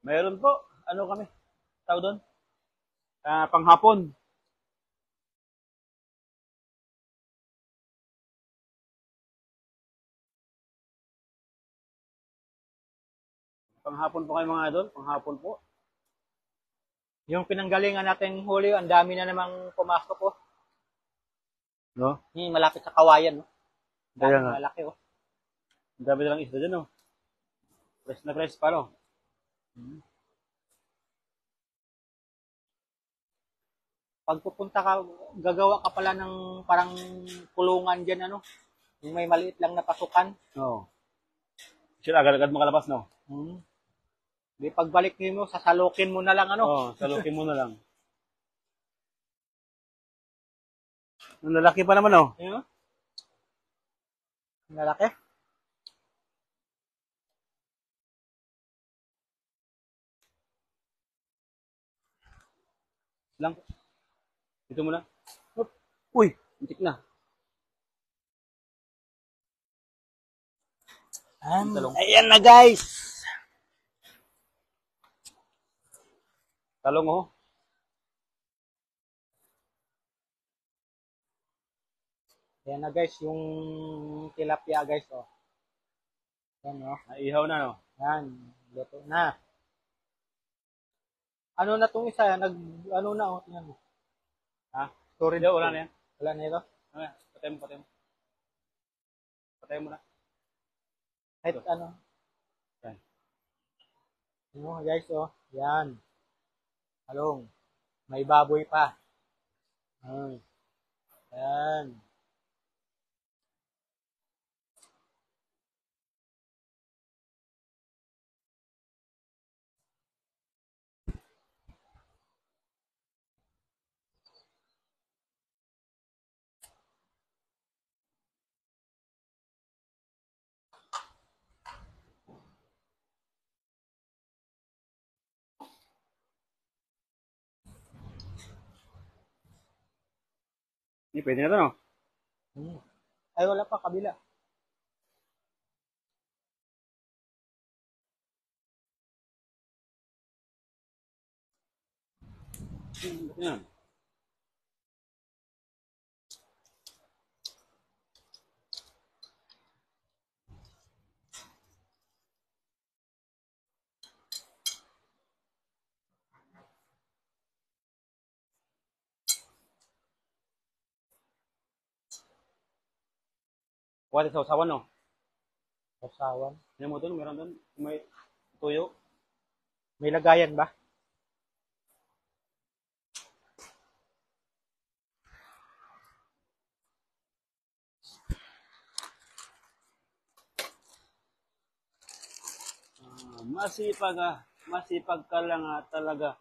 Speaker 2: Mayroon po. Ano kami? Tawag doon? Panghapon. Panghapon po kayo mga idol. Panghapon po.
Speaker 1: Yung pinanggalingan natin huli, ang dami na namang pumasok oh.
Speaker 2: No?
Speaker 1: Malapit sa kawayan, no?
Speaker 2: Kaya nga.
Speaker 1: Malaki, oh.
Speaker 2: Ang dami na lang isda dyan, no? Fresh na fresh pa, no?
Speaker 1: Pag pupunta ka, gagawa ka pala ng parang kulungan dyan, ano? Yung may maliit lang na pasukan.
Speaker 2: Oo. Sila, agad-agad makalabas, no?
Speaker 1: Di pagbalik mo, sasalukin mo na lang, ano?
Speaker 2: Oo, salukin mo na lang. Ang lalaki pa naman, oh.
Speaker 1: Ayun, ang lalaki.
Speaker 2: Lang. Dito muna. Uy, intik na.
Speaker 1: Ayan na, guys.
Speaker 2: Talong, oh.
Speaker 1: Ayan na, guys, yung tilapia, guys, oh. Ayan, oh.
Speaker 2: Naihaw na, no?
Speaker 1: Yan, luto na. Ano na tong isa? Ano na, oh. Yan.
Speaker 2: Ha? Sorry daw, wala na yan.
Speaker 1: Wala na ito?
Speaker 2: Patay mo. Patay mo na.
Speaker 1: Kahit ano.
Speaker 2: Yan.
Speaker 1: Ano, guys, oh. Yan. Halong. May baboy pa. Yan.
Speaker 2: Hindi, pwede na to, no?
Speaker 1: Ay, wala pa, kabila.
Speaker 2: Yan. Kuha sa usawan, no?
Speaker 1: Usawan.
Speaker 2: Yan mo doon, meron doon. May tuyo.
Speaker 1: May lagayan ba?
Speaker 2: Masipag ka lang talaga.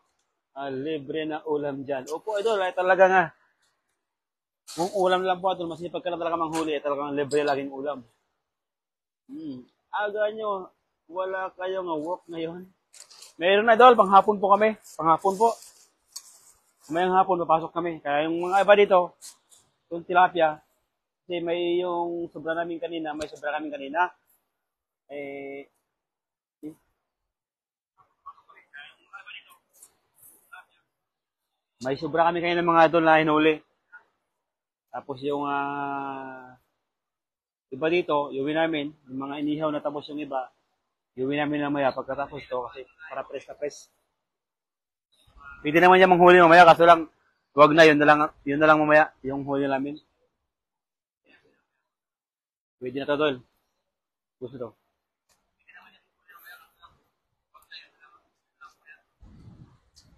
Speaker 2: Libre na ulam dyan. Opo, idol, ay talaga nga. Kung ulam lang po, idol, masipag ka lang talaga manghuli, ay talagang libre laging ulam. Aga nyo, wala kayong work ngayon. Meron na, idol, panghapon po kami. Panghapon po. Mayang hapon, papasok kami. Kaya yung mga iba dito, yung tilapia, kasi may yung sobra namin kanina, may sobra kami kanina ng mga idol na hinuli. Tapos yung iba dito, iuwi namin, yung mga inihaw na tapos yung iba, iuwi namin mamaya pagkatapos to kasi para press na press. Pwede naman yan manghuli mamaya, kaso lang, wag na, yun na lang mamaya, yung huli namin. Pwede na to, Dol. Gusto to.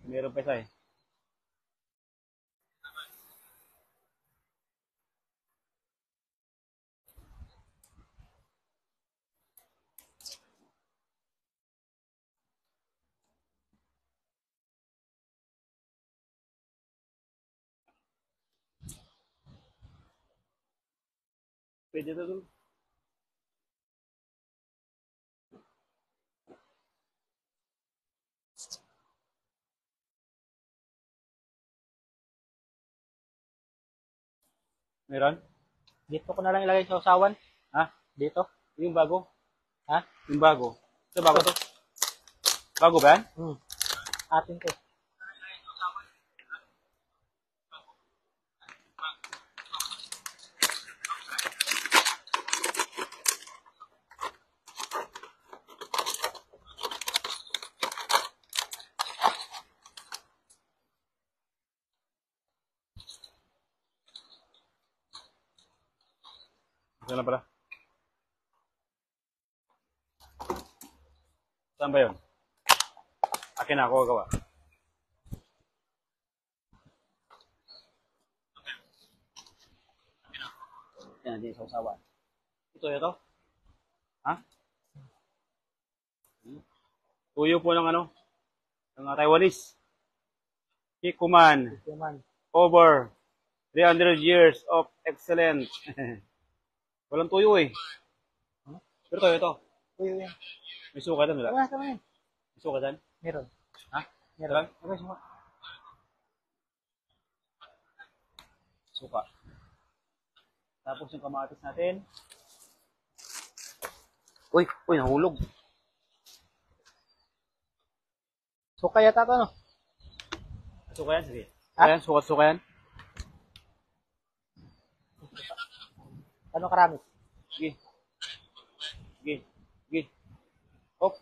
Speaker 2: Meron pa isa eh. Pwede to, Dol. Meron?
Speaker 1: Dito ko na lang ilagay sa usawan.
Speaker 2: Ha?
Speaker 1: Dito.
Speaker 2: Yung bago?
Speaker 1: Ha?
Speaker 2: Yung bago. Ito bago to? Bago ba yan?
Speaker 1: Atin to.
Speaker 2: Yan na pala. Saan ba yun? Akin na ako gawa. Yan, hindi sa usawan. Ito. Ha? Tuyo po ng ano? Ng Taiwanese. Kikuman. Over 300 years of excellence. Walang tuyo eh. Pero ito.
Speaker 1: Tuyo yan.
Speaker 2: May suka doon, wala?
Speaker 1: Tama yan.
Speaker 2: May suka doon?
Speaker 1: Meron.
Speaker 2: Ha?
Speaker 1: Meron.
Speaker 2: Okay, suka. Tapos yung kamatis natin. Uy, nahulog.
Speaker 1: Suka yata ito, no?
Speaker 2: Suka yan, sige.
Speaker 1: Ha?
Speaker 2: Ayan, suka yan.
Speaker 1: Ano karami?
Speaker 2: Sige. Hop.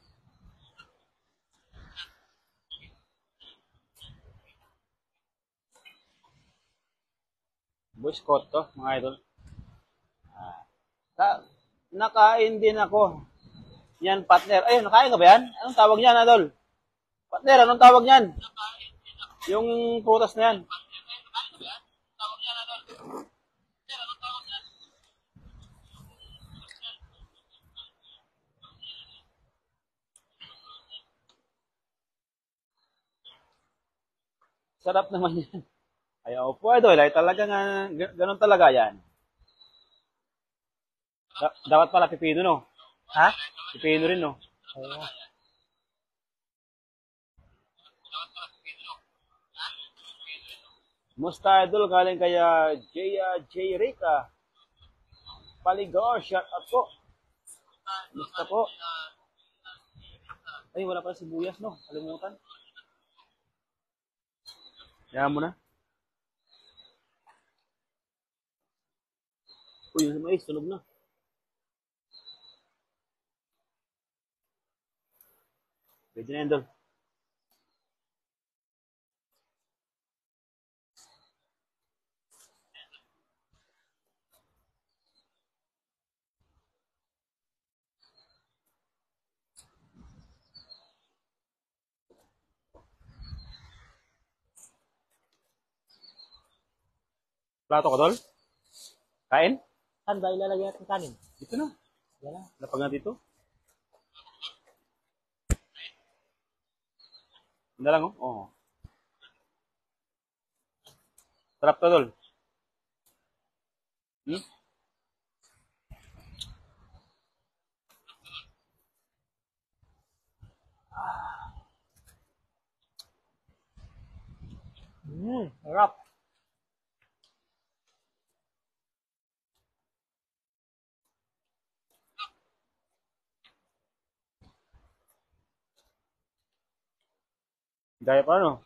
Speaker 2: Boy Scott to, mga idol. Nakain din ako. Yan, partner. Ayun, nakain ka ba yan? Anong tawag niyan, idol? Partner, anong tawag niyan? Yung prutas na yan. Sarap naman yan. Ayaw po, idol. Ay talaga nga, ganun talaga yan. Dapat pala pipino, no?
Speaker 1: Ha?
Speaker 2: Pipino rin, no?
Speaker 1: Oo.
Speaker 2: Musta, idol? Galing kaya J. Rica. Paligor, shout out po. Musta po? Ay, wala pala sibuyas, no? Kalimutan. Yaman mo na. Uy, yung mais, tunog na. Pwede na yan, Dol. Plato ko, Dol? Kain?
Speaker 1: Saan ba ilalagay natin kanin?
Speaker 2: Dito na.
Speaker 1: Yan na.
Speaker 2: Lapag na dito. Hindi lang, oh. Oo. Sarap to, Dol. Hmm?
Speaker 1: Sarap.
Speaker 2: Gaya pa, no?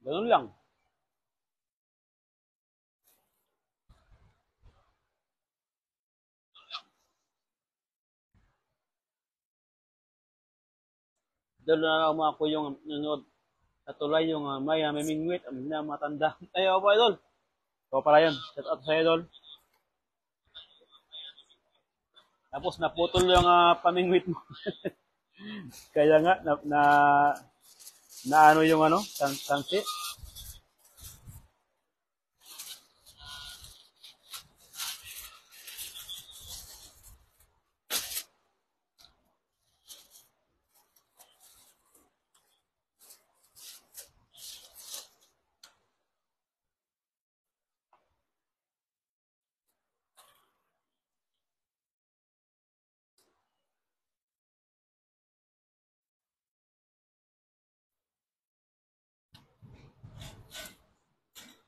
Speaker 2: Ganun lang. Dalo na lang ako yung nanonood na tulay yung may mingwit, na matanda. Ayaw po, idol. So, pala yun. Shout out sa idol. Tapos naputol yung pamingwit mo. Kaya nga, na ano yung sansi.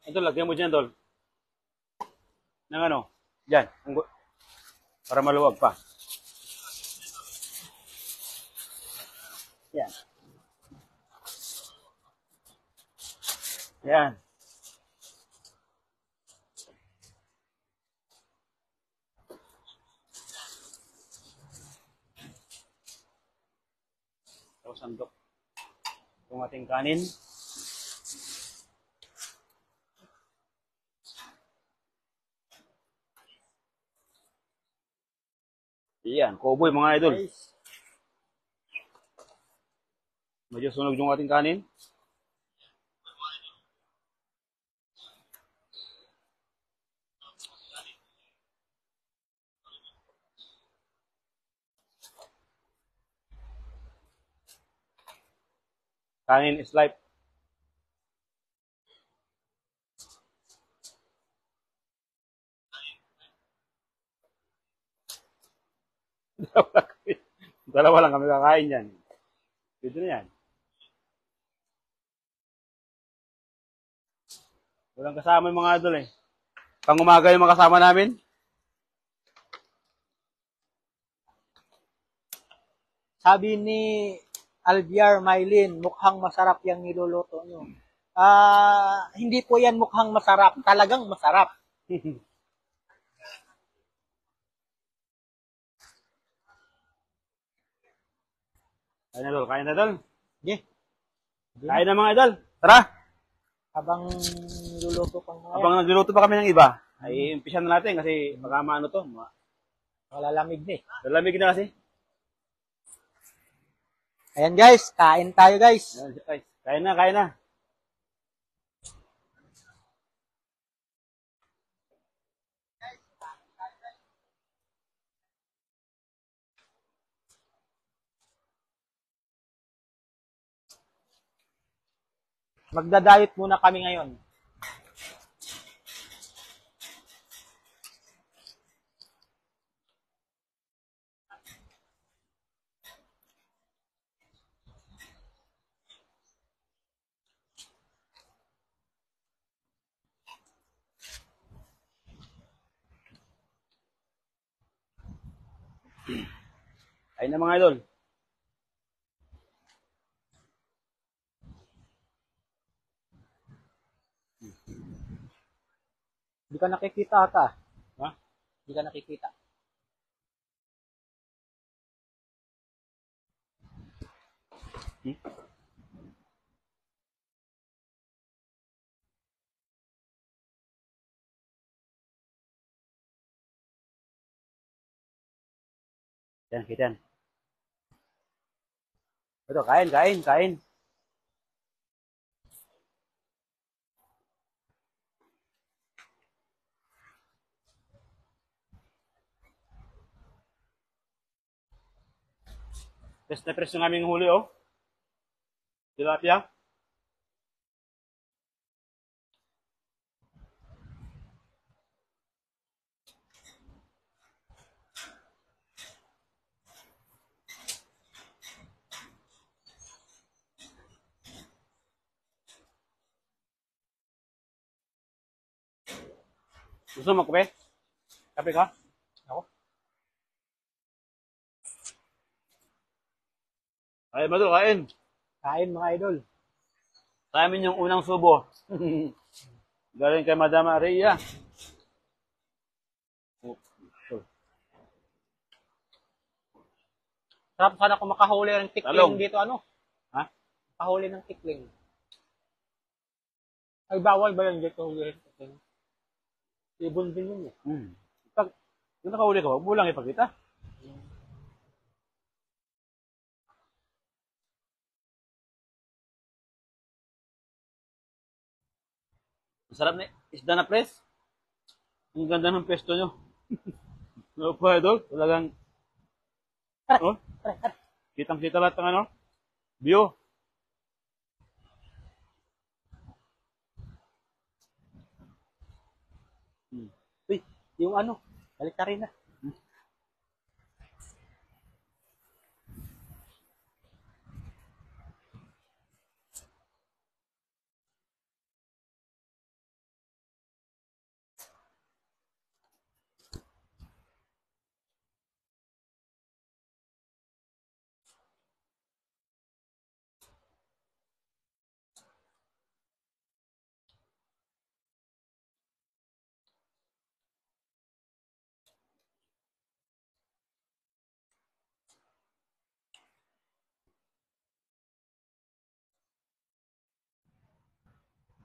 Speaker 2: Ito, lagyan mo dyan, Dol. Ng ano? Dyan. para maluwag pa. Yan. Yan. Tapos sandok itong ating kanin. Yan, cowboy mga idol. Medyo sunog yung ating kanin. Kanin is life. Dalawa lang kami kakain yan. Dito na yan. Walang kasama yung mga idol eh. Pang umaga yung mga kasama namin.
Speaker 1: Sabi ni Alviar Maylin, mukhang masarap yung niluluto nyo. Hindi po yan mukhang masarap. Talagang masarap.
Speaker 2: Kain na idol, kain na idol.
Speaker 1: Yeah.
Speaker 2: Kain na mga idol. Tara!
Speaker 1: Habang niluluto pang mga
Speaker 2: Habang nagluluto pa kami ng iba, ay umpisa na natin kasi baka maano to.
Speaker 1: malalamig na eh.
Speaker 2: Lalamig na kasi.
Speaker 1: Ayan guys, kain tayo guys.
Speaker 2: Ayan, kain na, kain na.
Speaker 1: Magda-diet muna kami ngayon.
Speaker 2: Kain na mga idol.
Speaker 1: Hindi ka nakikita ata.
Speaker 2: Ha?
Speaker 1: Hindi ka nakikita.
Speaker 2: Yan, kita yan. Ito, kain, kain, kain. Press na press yung aming huli, oh. Tilapia. Gusto mo kape? Kape ka?
Speaker 1: Ako?
Speaker 2: Kain ba ito? Kain.
Speaker 1: Kain mga idol.
Speaker 2: Sa amin yung unang subo. Galing kay Madam Maria.
Speaker 1: Sarap sana kung makahuli ng tikling
Speaker 2: Talong.
Speaker 1: dito ano?
Speaker 2: Ha?
Speaker 1: Makahuli ng tikling. Ay bawal ba yan dito huli ng tikling? Ibon din yun eh.
Speaker 2: Pag kung nakahuli ka, huwag mo lang ipakita. Masarap na isda na press. Ang ganda ng pesto nyo. No pa ito, talagang oh, kitang-kita lahat ng ano, view.
Speaker 1: Uy, yung ano, balik ka rin na.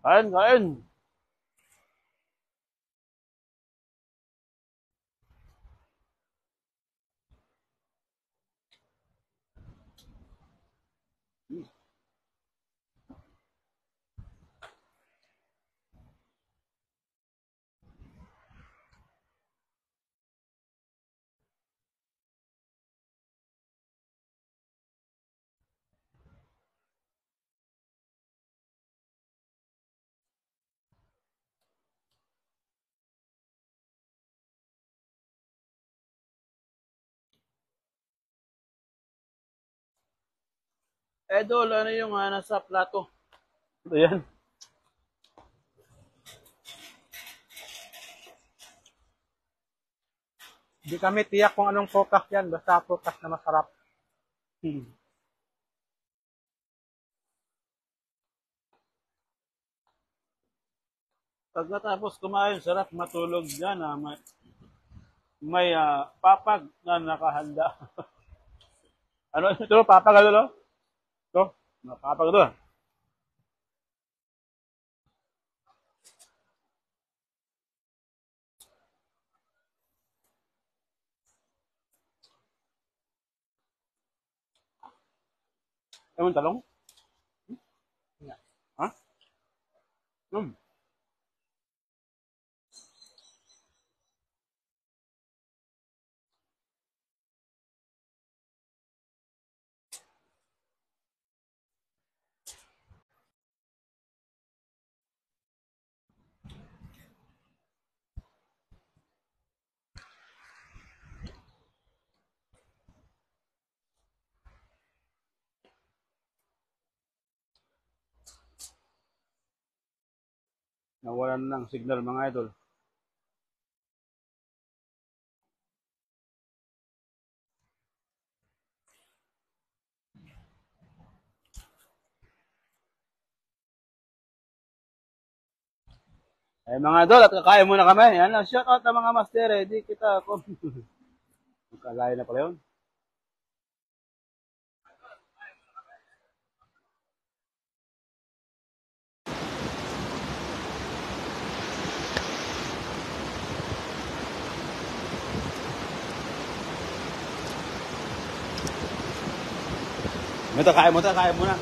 Speaker 2: Kain, kain. Idol, ano yung nasa plato? Ayan.
Speaker 1: Hindi kami tiyak kung anong focus yan. Basta focus na masarap.
Speaker 2: Pag natapos kumain, sarap matulog dyan. May papag na nakahanda. Ano ito? Papag ano? Ito? Papag ito. Ewan talong? Ha? Nawalan ng signal mga idol. Eh mga idol, at kakain muna kami. Yan lang, shout out ng mga master. Di kita ako. Magkalayo na pala yun. Kain muna.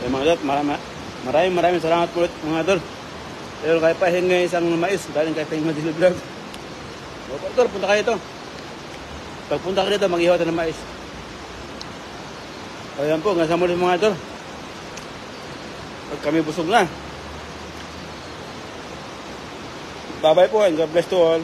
Speaker 2: Kaya mga idol, maraming salamat po ulit mga idol. Pero kayo pa hingi isang mais, galing kayo pa hingi Daily Vlog. O idol, punta kayo ito. Pagpunta kayo dito, mag-ihaw tayo ng mais. Ayan po, hanggang sa muli mga idol. Pag kami busog na. Bye-bye po and God bless to all.